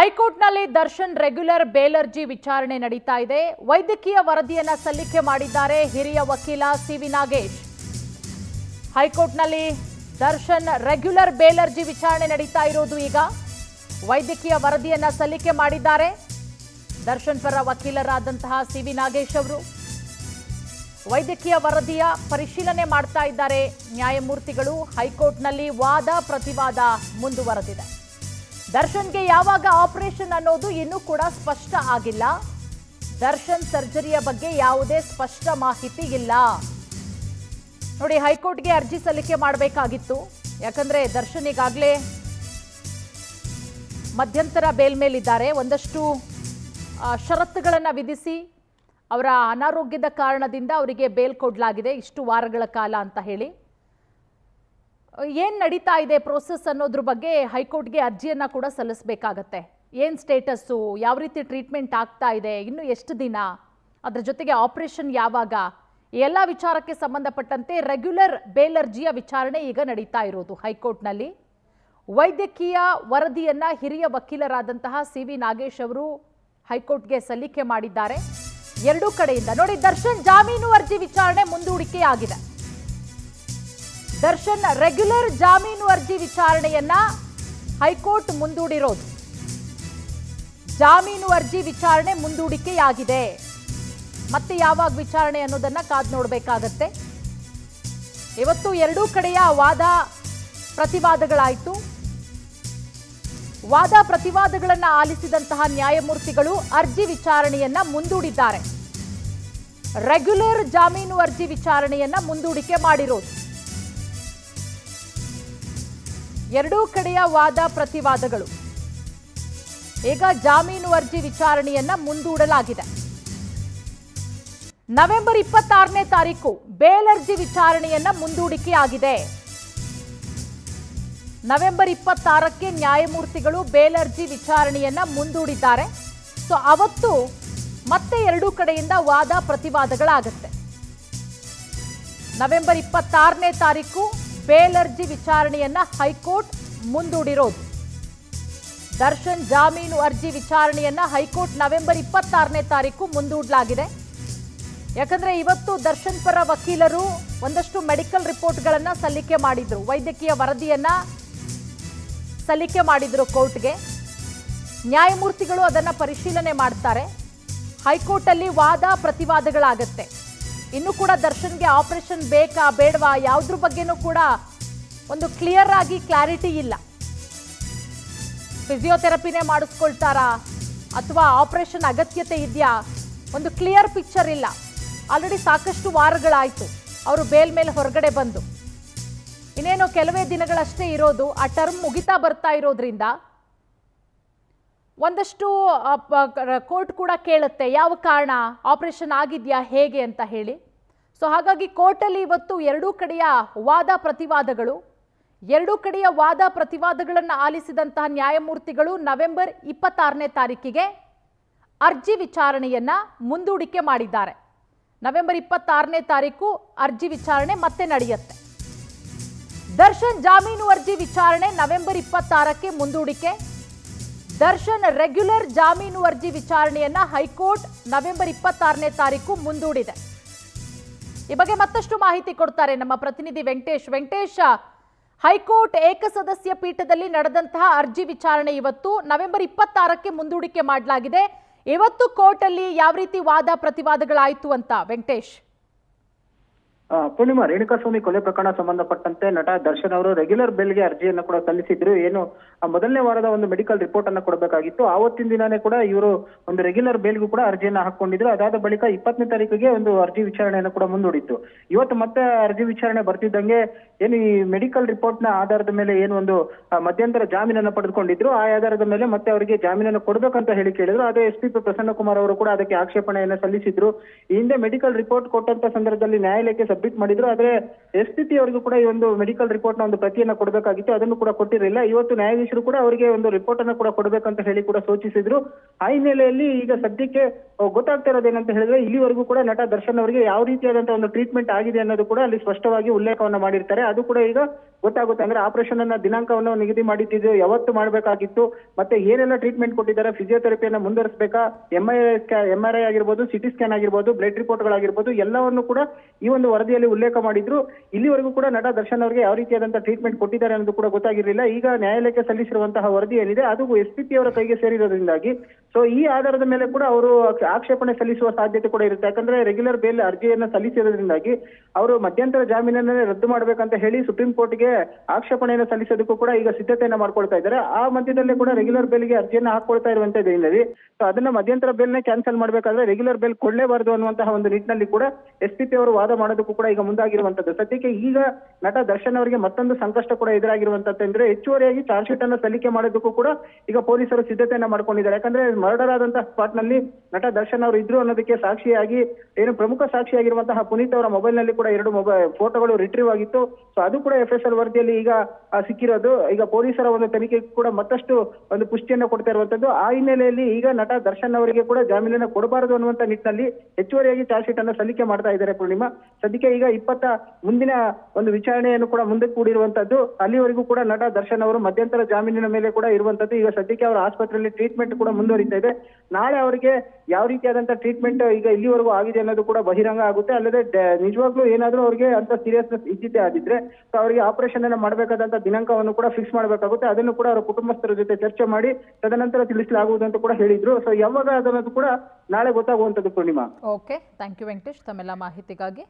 ಹೈಕೋರ್ಟ್ನಲ್ಲಿ Darshan regular bale ಅರ್ಜಿ ವಿಚಾರಣೆ ನಡೀತಾ ಇದೆ. ವೈದ್ಯಕೀಯ ವರದಿಯನ್ನ ಸಲ್ಲಿಕೆ ಮಾಡಿದ್ದಾರೆ ಹಿರಿಯ ವಕೀಲ ಸಿ.ವಿ. ನಾಗೇಶ್. ಹೈಕೋರ್ಟ್ನಲ್ಲಿ ದರ್ಶನ್ ರೆಗ್ಯುಲರ್ ಬೇಲ್ ಅರ್ಜಿ ವಿಚಾರಣೆ ನಡೀತಾ ಇರೋದು. ಈಗ ವೈದ್ಯಕೀಯ ವರದಿಯನ್ನ ಸಲ್ಲಿಕೆ ಮಾಡಿದ್ದಾರೆ ದರ್ಶನ್ ಪರ ವಕೀಲರಾದಂತಹ ಸಿ.ವಿ. ನಾಗೇಶ್ ಅವರು. ವೈದ್ಯಕೀಯ ವರದಿಯ ಪರಿಶೀಲನೆ ಮಾಡ್ತಾ ಇದ್ದಾರೆ ನ್ಯಾಯಮೂರ್ತಿಗಳು. ಹೈಕೋರ್ಟ್ನಲ್ಲಿ ವಾದ ಪ್ರತಿವಾದ ಮುಂದುವರೆದಿದೆ. ದರ್ಶನ್ಗೆ ಯಾವಾಗ ಆಪರೇಷನ್ ಅನ್ನೋದು ಇನ್ನೂ ಕೂಡ ಸ್ಪಷ್ಟ ಆಗಿಲ್ಲ. ದರ್ಶನ್ ಸರ್ಜರಿಯ ಬಗ್ಗೆ ಯಾವುದೇ ಸ್ಪಷ್ಟ ಮಾಹಿತಿ ಇಲ್ಲ. ನೋಡಿ, ಹೈಕೋರ್ಟ್ಗೆ ಅರ್ಜಿ ಸಲ್ಲಿಕೆ ಮಾಡಬೇಕಾಗಿತ್ತು. ಯಾಕಂದ್ರೆ ದರ್ಶನ್ ಈಗಾಗಲೇ ಮಧ್ಯಂತರ ಬೇಲ್ ಮೇಲಿದ್ದಾರೆ. ಒಂದಷ್ಟು ಷರತ್ತುಗಳನ್ನು ವಿಧಿಸಿ ಅವರ ಅನಾರೋಗ್ಯದ ಕಾರಣದಿಂದ ಅವರಿಗೆ ಬೇಲ್ ಕೊಡಲಾಗಿದೆ, ಇಷ್ಟು ವಾರಗಳ ಕಾಲ ಅಂತ ಹೇಳಿ. ಏನು ನಡೀತಾ ಇದೆ ಪ್ರೋಸೆಸ್ ಅನ್ನೋದ್ರ ಬಗ್ಗೆ ಹೈಕೋರ್ಟ್ಗೆ ಅರ್ಜಿಯನ್ನು ಕೂಡ ಸಲ್ಲಿಸಬೇಕಾಗತ್ತೆ. ಏನು ಸ್ಟೇಟಸ್ಸು, ಯಾವ ರೀತಿ ಟ್ರೀಟ್ಮೆಂಟ್ ಆಗ್ತಾ ಇದೆ, ಇನ್ನು ಎಷ್ಟು ದಿನ, ಅದರ ಜೊತೆಗೆ ಆಪರೇಷನ್ ಯಾವಾಗ, ಎಲ್ಲ ವಿಚಾರಕ್ಕೆ ಸಂಬಂಧಪಟ್ಟಂತೆ ರೆಗ್ಯುಲರ್ ಬೇಲ್ ಅರ್ಜಿಯ ವಿಚಾರಣೆ ಈಗ ನಡೀತಾ ಇರೋದು ಹೈಕೋರ್ಟ್ನಲ್ಲಿ. ವೈದ್ಯಕೀಯ ವರದಿಯನ್ನ ಹಿರಿಯ ವಕೀಲರಾದಂತಹ ಸಿ.ವಿ. ನಾಗೇಶ್ ಅವರು ಹೈಕೋರ್ಟ್ಗೆ ಸಲ್ಲಿಕೆ ಮಾಡಿದ್ದಾರೆ. ಎರಡೂ ಕಡೆಯಿಂದ ನೋಡಿ, ದರ್ಶನ್ ಜಾಮೀನು ಅರ್ಜಿ ವಿಚಾರಣೆ ಮುಂದೂಡಿಕೆಯಾಗಿದೆ. ದರ್ಶನ್ ರೆಗ್ಯುಲರ್ ಜಾಮೀನು ಅರ್ಜಿ ವಿಚಾರಣೆಯನ್ನ ಹೈಕೋರ್ಟ್ ಮುಂದೂಡಿರೋದು. ಜಾಮೀನು ಅರ್ಜಿ ವಿಚಾರಣೆ ಮುಂದೂಡಿಕೆಯಾಗಿದೆ. ಮತ್ತೆ ಯಾವಾಗ ವಿಚಾರಣೆ ಅನ್ನೋದನ್ನ ಕಾದು ನೋಡಬೇಕಾಗತ್ತೆ. ಇವತ್ತು ಎರಡೂ ಕಡೆಯ ವಾದ ಪ್ರತಿವಾದಗಳಾಯಿತು. ವಾದ ಪ್ರತಿವಾದಗಳನ್ನ ಆಲಿಸಿದಂತಹ ನ್ಯಾಯಮೂರ್ತಿಗಳು ಅರ್ಜಿ ವಿಚಾರಣೆಯನ್ನ ಮುಂದೂಡಿದ್ದಾರೆ. ರೆಗ್ಯುಲರ್ ಜಾಮೀನು ಅರ್ಜಿ ವಿಚಾರಣೆಯನ್ನ ಮುಂದೂಡಿಕೆ ಮಾಡಿರೋದು. ಎರಡೂ ಕಡೆಯ ವಾದ ಪ್ರತಿವಾದಗಳು. ಈಗ ಜಾಮೀನು ಅರ್ಜಿ ವಿಚಾರಣೆಯನ್ನ ಮುಂದೂಡಲಾಗಿದೆ. ನವೆಂಬರ್ 26ನೇ ತಾರೀಕು ಬೇಲ್ ಅರ್ಜಿ ವಿಚಾರಣೆಯನ್ನ ಮುಂದೂಡಿಕೆಯಾಗಿದೆ. ನವೆಂಬರ್ 26ಕ್ಕೆ ನ್ಯಾಯಮೂರ್ತಿಗಳು ಬೇಲ್ ಅರ್ಜಿ ವಿಚಾರಣೆಯನ್ನ ಮುಂದೂಡಿದ್ದಾರೆ. ಸೊ ಅವತ್ತು ಮತ್ತೆ ಎರಡೂ ಕಡೆಯಿಂದ ವಾದ ಪ್ರತಿವಾದಗಳಾಗುತ್ತೆ. ನವೆಂಬರ್ 26ನೇ ತಾರೀಕು ಬೇಲ್ ಅರ್ಜಿ ವಿಚಾರಣೆಯನ್ನ ಹೈಕೋರ್ಟ್ ಮುಂದೂಡಿರೋದು. ದರ್ಶನ್ ಜಾಮೀನು ಅರ್ಜಿ ವಿಚಾರಣೆಯನ್ನ ಹೈಕೋರ್ಟ್ ನವೆಂಬರ್ 26ನೇ ತಾರೀಕು ಮುಂದೂಡಲಾಗಿದೆ. ಯಾಕಂದ್ರೆ ಇವತ್ತು ದರ್ಶನ್ ಪರ ವಕೀಲರು ಒಂದಷ್ಟು ಮೆಡಿಕಲ್ ರಿಪೋರ್ಟ್ಗಳನ್ನ ಸಲ್ಲಿಕೆ ಮಾಡಿದ್ರು, ವೈದ್ಯಕೀಯ ವರದಿಯನ್ನ ಸಲ್ಲಿಕೆ ಮಾಡಿದ್ರು ಕೋರ್ಟ್ಗೆ. ನ್ಯಾಯಮೂರ್ತಿಗಳು ಅದನ್ನ ಪರಿಶೀಲನೆ ಮಾಡ್ತಾರೆ. ಹೈಕೋರ್ಟ್ ಅಲ್ಲಿ ವಾದ ಪ್ರತಿವಾದಗಳಾಗತ್ತೆ. ಇನ್ನು ಕೂಡ ದರ್ಶನ್ಗೆ ಆಪರೇಷನ್ ಬೇಕಾ ಬೇಡವಾ ಯಾವುದ್ರ ಬಗ್ಗೆನೂ ಕೂಡ ಒಂದು ಕ್ಲಿಯರ್ ಆಗಿ ಕ್ಲಾರಿಟಿ ಇಲ್ಲ. ಫಿಸಿಯೋಥೆರಪಿನೇ ಮಾಡಿಸ್ಕೊಳ್ತಾರಾ ಅಥವಾ ಆಪರೇಷನ್ ಅಗತ್ಯತೆ ಇದೆಯಾ, ಒಂದು ಕ್ಲಿಯರ್ ಪಿಕ್ಚರ್ ಇಲ್ಲ. ಆಲ್ರೆಡಿ ಸಾಕಷ್ಟು ವಾರಗಳಾಯಿತು ಅವರು ಬೇಲ್ ಮೇಲೆ ಹೊರಗಡೆ ಬಂದು. ಇನ್ನೇನು ಕೆಲವೇ ದಿನಗಳಷ್ಟೇ ಇರೋದು. ಆ ಟರ್ಮ್ ಮುಗಿತಾ ಬರ್ತಾ ಇರೋದ್ರಿಂದ ಒಂದಷ್ಟು ಕೋರ್ಟ್ ಕೂಡ ಕೇಳುತ್ತೆ ಯಾವ ಕಾರಣ, ಆಪರೇಷನ್ ಆಗಿದೆಯಾ ಹೇಗೆ ಅಂತ ಹೇಳಿ. ಸೊ ಹಾಗಾಗಿ ಕೋರ್ಟಲ್ಲಿ ಇವತ್ತು ಎರಡೂ ಕಡೆಯ ವಾದ ಪ್ರತಿವಾದಗಳು, ಎರಡೂ ಕಡೆಯ ವಾದ ಪ್ರತಿವಾದಗಳನ್ನು ಆಲಿಸಿದಂತಹ ನ್ಯಾಯಮೂರ್ತಿಗಳು ನವೆಂಬರ್ 26ನೇ ತಾರೀಕಿಗೆ ಅರ್ಜಿ ವಿಚಾರಣೆಯನ್ನ ಮುಂದೂಡಿಕೆ ಮಾಡಿದ್ದಾರೆ. ನವೆಂಬರ್ 26ನೇ ತಾರೀಕು ಅರ್ಜಿ ವಿಚಾರಣೆ ಮತ್ತೆ ನಡೆಯುತ್ತೆ. ದರ್ಶನ್ ಜಾಮೀನು ಅರ್ಜಿ ವಿಚಾರಣೆ ನವೆಂಬರ್ 26ಕ್ಕೆ ಮುಂದೂಡಿಕೆ. ದರ್ಶನ್ ರೆಗ್ಯುಲರ್ ಜಾಮೀನು ಅರ್ಜಿ ವಿಚಾರಣೆಯನ್ನ ಹೈಕೋರ್ಟ್ ನವೆಂಬರ್ 26ನೇ ತಾರೀಕು ಮುಂದೂಡಿದೆ. ಈ ಬಗ್ಗೆ ಮತ್ತಷ್ಟು ಮಾಹಿತಿ ಕೊಡ್ತಾರೆ ನಮ್ಮ ಪ್ರತಿನಿಧಿ ವೆಂಕಟೇಶ್. ವೆಂಕಟೇಶ್, ಹೈಕೋರ್ಟ್ ಏಕಸದಸ್ಯ ಪೀಠದಲ್ಲಿ ನಡೆದಂತಹ ಅರ್ಜಿ ವಿಚಾರಣೆ ಇವತ್ತು ನವೆಂಬರ್ 26ಕ್ಕೆ ಮುಂದೂಡಿಕೆ ಮಾಡಲಾಗಿದೆ. ಇವತ್ತು ಕೋರ್ಟ್ ಅಲ್ಲಿ ಯಾವ ರೀತಿ ವಾದ ಪ್ರತಿವಾದಗಳಾಯಿತು ಅಂತ ವೆಂಕಟೇಶ್? ಪೂರ್ಣಿಮಾ, ರೇಣುಕಾಸ್ವಾಮಿ ಕೊಲೆ ಪ್ರಕರಣ ಸಂಬಂಧಪಟ್ಟಂತೆ ನಟ ದರ್ಶನ್ ಅವರು ರೆಗ್ಯುಲರ್ ಬೇಲ್ಗೆ ಅರ್ಜಿಯನ್ನು ಕೂಡ ಸಲ್ಲಿಸಿದ್ರು. ಏನು ಮೊದಲನೇ ವಾರದ ಒಂದು ಮೆಡಿಕಲ್ ರಿಪೋರ್ಟ್ ಅನ್ನ ಕೊಡಬೇಕಾಗಿತ್ತು. ಆವತ್ತಿನ ದಿನಾನೇ ಕೂಡ ಇವರು ಒಂದು ರೆಗ್ಯುಲರ್ ಬೇಲ್ಗೂ ಕೂಡ ಅರ್ಜಿಯನ್ನ ಹಾಕೊಂಡಿದ್ರು. ಅದಾದ ಬಳಿಕ 20ನೇ ತಾರೀಕಿಗೆ ಒಂದು ಅರ್ಜಿ ವಿಚಾರಣೆಯನ್ನು ಕೂಡ ಮುಂದೂಡಿತ್ತು. ಇವತ್ತು ಮತ್ತೆ ಅರ್ಜಿ ವಿಚಾರಣೆ ಬರ್ತಿದ್ದಂಗೆ ಏನು ಈ ಮೆಡಿಕಲ್ ರಿಪೋರ್ಟ್ ನ ಆಧಾರದ ಮೇಲೆ ಏನು ಒಂದು ಮಧ್ಯಂತರ ಜಾಮೀನನ್ನು ಪಡೆದುಕೊಂಡಿದ್ರು, ಆ ಆಧಾರದ ಮೇಲೆ ಮತ್ತೆ ಅವರಿಗೆ ಜಾಮೀನನ್ನು ಕೊಡಬೇಕಂತ ಹೇಳಿ ಕೇಳಿದ್ರು. ಅದೇ SP ಪ್ರಸನ್ನ ಕುಮಾರ್ ಅವರು ಕೂಡ ಅದಕ್ಕೆ ಆಕ್ಷೇಪಣೆಯನ್ನು ಸಲ್ಲಿಸಿದ್ರು. ಈ ಹಿಂದೆ ಮೆಡಿಕಲ್ ರಿಪೋರ್ಟ್ ಕೊಟ್ಟಂತ ಸಂದರ್ಭದಲ್ಲಿ ನ್ಯಾಯಾಲಯಕ್ಕೆ ಸಬ್ಮಿಟ್ ಮಾಡಿದ್ರು. ಆದ್ರೆ SPP ಅವರಿಗೂ ಕೂಡ ಈ ಒಂದು ಮೆಡಿಕಲ್ ರಿಪೋರ್ಟ್ ನ ಒಂದು ಪ್ರತಿಯನ್ನ ಕೊಡಬೇಕಾಗಿತ್ತು, ಅದನ್ನು ಕೂಡ ಕೊಟ್ಟಿರಲಿಲ್ಲ. ಇವತ್ತು ನ್ಯಾಯಾಧೀಶರು ಕೂಡ ಅವರಿಗೆ ಒಂದು ರಿಪೋರ್ಟ್ ಅನ್ನ ಕೂಡ ಕೊಡಬೇಕಂತ ಹೇಳಿ ಕೂಡ ಸೂಚಿಸಿದ್ರು. ಆ ಹಿನ್ನೆಲೆಯಲ್ಲಿ ಈಗ ಸದ್ಯಕ್ಕೆ ಗೊತ್ತಾಗ್ತಾ ಇರೋದೇನಂತ ಹೇಳಿದ್ರೆ, ಇಲ್ಲಿವರೆಗೂ ಕೂಡ ನಟ ದರ್ಶನ್ ಅವರಿಗೆ ಯಾವ ರೀತಿಯಾದಂತಹ ಒಂದು ಟ್ರೀಟ್ಮೆಂಟ್ ಆಗಿದೆ ಅನ್ನೋದು ಕೂಡ ಅಲ್ಲಿ ಸ್ಪಷ್ಟವಾಗಿ ಉಲ್ಲೇಖವನ್ನ ಮಾಡಿರ್ತಾರೆ. ಅದು ಕೂಡ ಈಗ ಗೊತ್ತಾಗುತ್ತೆ. ಅಂದ್ರೆ ಆಪರೇಷನ್ ಅನ್ನ ದಿನಾಂಕವನ್ನು ನಿಗದಿ ಮಾಡಿದ್ದು ಯಾವತ್ತು ಮಾಡಬೇಕಾಗಿತ್ತು, ಮತ್ತೆ ಏನೆಲ್ಲ ಟ್ರೀಟ್ಮೆಂಟ್ ಕೊಟ್ಟಿದ್ದಾರೆ, ಫಿಸಿಯೋಥೆರಪಿಯನ್ನ ಮುಂದುವರಿಸಬೇಕಾ, MRI ಆಗಿರ್ಬೋದು, CT ಸ್ಕ್ಯಾನ್ ಆಗಿರ್ಬೋದು, ಬ್ಲಡ್ ರಿಪೋರ್ಟ್ ಗಳಾಗಿರ್ಬೋದು, ಎಲ್ಲವನ್ನು ಕೂಡ ಈ ಒಂದು ವರದಿಯಲ್ಲಿ ಉಲ್ಲೇಖ ಮಾಡಿದ್ರು. ಇಲ್ಲಿವರೆಗೂ ಕೂಡ ನಟ ದರ್ಶನ್ ಅವರಿಗೆ ಯಾವ ರೀತಿಯಾದಂತಹ ಟ್ರೀಟ್ಮೆಂಟ್ ಕೊಟ್ಟಿದ್ದಾರೆ ಅನ್ನೋದು ಕೂಡ ಗೊತ್ತಾಗಿರಲಿಲ್ಲ. ಈಗ ನ್ಯಾಯಾಲಯಕ್ಕೆ ಸಲ್ಲಿಸಿರುವಂತಹ ವರದಿ ಏನಿದೆ ಅದು SPP ಅವರ ಕೈಗೆ ಸೇರಿರೋದ್ರಿಂದಾಗಿ ಸೊ ಈ ಆಧಾರದ ಮೇಲೆ ಕೂಡ ಅವರು ಆಕ್ಷೇಪಣೆ ಸಲ್ಲಿಸುವ ಸಾಧ್ಯತೆ ಕೂಡ ಇರುತ್ತೆ. ಯಾಕಂದ್ರೆ ರೆಗ್ಯುಲರ್ ಬೇಲ್ ಅರ್ಜಿಯನ್ನ ಸಲ್ಲಿಸಿರೋದ್ರಿಂದಾಗಿ ಅವರು ಮಧ್ಯಂತರ ಜಾಮೀನನ್ನೇ ರದ್ದು ಮಾಡ್ಬೇಕಂತ ಹೇಳಿ ಸುಪ್ರೀಂ ಕೋರ್ಟ್ಗೆ ಆಕ್ಷೇಪಣೆಯನ್ನು ಸಲ್ಲಿಸೋದಕ್ಕೂ ಕೂಡ ಈಗ ಸಿದ್ಧತೆಯನ್ನ ಮಾಡ್ಕೊಳ್ತಾ ಇದ್ದಾರೆ. ಆ ಮಧ್ಯದಲ್ಲೇ ಕೂಡ ರೆಗ್ಯುಲರ್ ಬೇಲ್ಗೆ ಅರ್ಜಿಯನ್ನ ಹಾಕೊಳ್ತಾ ಇರುವಂತದ್ದು ಏನಿದೆ, ಸೊ ಅದನ್ನ ಮಧ್ಯಂತರ ಬೇಲ್ನೇ ಕ್ಯಾನ್ಸಲ್ ಮಾಡ್ಬೇಕಾದ್ರೆ ರೆಗ್ಯುಲರ್ ಬೇಲ್ ಕೊಡ್ಲೇಬಾರದು ಅನ್ನುವಂತಹ ಒಂದು ನಿಟ್ಟಿನಲ್ಲಿ ಕೂಡ SPP ಅವರು ವಾದ ಮಾಡೋದಕ್ಕೂ ಕೂಡ ಈಗ ಮುಂದಾಗಿರುವಂತದ್ದು. ಸದ್ಯಕ್ಕೆ ಈಗ ನಟ ದರ್ಶನ್ ಅವರಿಗೆ ಮತ್ತೊಂದು ಸಂಕಷ್ಟ ಕೂಡ ಎದುರಾಗಿರುವಂತದ್ದು ಅಂದ್ರೆ ಹೆಚ್ಚುವರಿಯಾಗಿ ಚಾರ್ಜ್ ಶೀಟ್ ಅನ್ನ ಸಲ್ಲಿಕೆ ಮಾಡೋದಕ್ಕೂ ಕೂಡ ಈಗ ಪೊಲೀಸರು ಸಿದ್ಧತೆಯನ್ನ ಮಾಡ್ಕೊಂಡಿದ್ದಾರೆ. ಯಾಕಂದ್ರೆ ಮರ್ಡರ್ ಆದಂತಹ ಸ್ಪಾಟ್ ನಲ್ಲಿ ನಟ ದರ್ಶನ್ ಅವರು ಇದ್ರು ಅನ್ನೋದಕ್ಕೆ ಸಾಕ್ಷಿಯಾಗಿ ಏನು ಪ್ರಮುಖ ಸಾಕ್ಷಿಯಾಗಿರುವಂತಹ ಪುನೀತ್ ಅವರ ಮೊಬೈಲ್ ನಲ್ಲಿ ಕೂಡ 2 ಮೊಬೈಲ್ ಫೋಟೋಗಳು ರಿಟ್ರೀವ್ ಆಗಿತ್ತು. ಸೊ ಅದು ಕೂಡ FSL ವರದಿಯಲ್ಲಿ ಈಗ ಸಿಕ್ಕಿರೋದು. ಈಗ ಪೊಲೀಸರ ಒಂದು ತನಿಖೆ ಕೂಡ ಮತ್ತಷ್ಟು ಒಂದು ಪುಷ್ಟಿಯನ್ನು ಕೊಡ್ತಾ ಇರುವಂತದ್ದು. ಆ ಹಿನ್ನೆಲೆಯಲ್ಲಿ ಈಗ ನಟ ದರ್ಶನ್ ಅವರಿಗೆ ಕೂಡ ಜಾಮೀನನ್ನು ಕೊಡಬಾರದು ಅನ್ನುವಂತ ನಿಟ್ಟಿನಲ್ಲಿ ಹೆಚ್ಚುವರಿಯಾಗಿ ಚಾರ್ಜ್ ಶೀಟ್ ಅನ್ನು ಸಲ್ಲಿಕೆ ಮಾಡ್ತಾ ಇದ್ದಾರೆ ಪೂರ್ಣಿಮಾ. ಸದ್ಯಕ್ಕೆ ಈಗ ಮುಂದಿನ ಒಂದು ವಿಚಾರಣೆಯನ್ನು ಕೂಡ ಮುಂದೆ ಕೂಡಿರುವಂತದ್ದು. ಅಲ್ಲಿವರೆಗೂ ಕೂಡ ನಟ ದರ್ಶನ್ ಅವರು ಮಧ್ಯಂತರ ಜಾಮೀನಿನ ಮೇಲೆ ಕೂಡ ಇರುವಂತದ್ದು. ಈಗ ಸದ್ಯಕ್ಕೆ ಅವರ ಆಸ್ಪತ್ರೆಯಲ್ಲಿ ಟ್ರೀಟ್ಮೆಂಟ್ ಕೂಡ ಮುಂದುವರಿತಾ ಇದೆ. ನಾಳೆ ಅವರಿಗೆ ಯಾವ ರೀತಿಯಾದಂತಹ ಟ್ರೀಟ್ಮೆಂಟ್ ಈಗ ಇಲ್ಲಿವರೆಗೂ ಆಗಿದೆ ಅನ್ನೋದು ಕೂಡ ಬಹಿರಂಗ ಆಗುತ್ತೆ. ಅಲ್ಲದೆ ನಿಜವಾಗ್ಲೂ ಏನಾದ್ರೂ ಅವರಿಗೆ ಅಂತ ಸೀರಿಯಸ್ನೆಸ್ ಇದ್ದಿದ್ದೇ ಆಗಿದ್ರೆ ಸೊ ಅವರಿಗೆ ಆಪರೇಷನ್ ಅನ್ನ ಮಾಡಬೇಕಾದಂತಹ ದಿನಾಂಕವನ್ನು ಕೂಡ ಫಿಕ್ಸ್ ಮಾಡಬೇಕಾಗುತ್ತೆ. ಅದನ್ನು ಕೂಡ ಅವರ ಕುಟುಂಬಸ್ಥರ ಜೊತೆ ಚರ್ಚೆ ಮಾಡಿ ತದನಂತರ ತಿಳಿಸಲಾಗುವುದು ಅಂತ ಕೂಡ ಹೇಳಿದ್ರು. ಸೊ ಯಾವಾಗ ಅದನ್ನದು ಕೂಡ ನಾಳೆ ಗೊತ್ತಾಗುವಂತದ್ದು Purnima. Okay, thank you Venkatesh ತಮ್ಮೆಲ್ಲ ಮಾಹಿತಿಗಾಗಿ.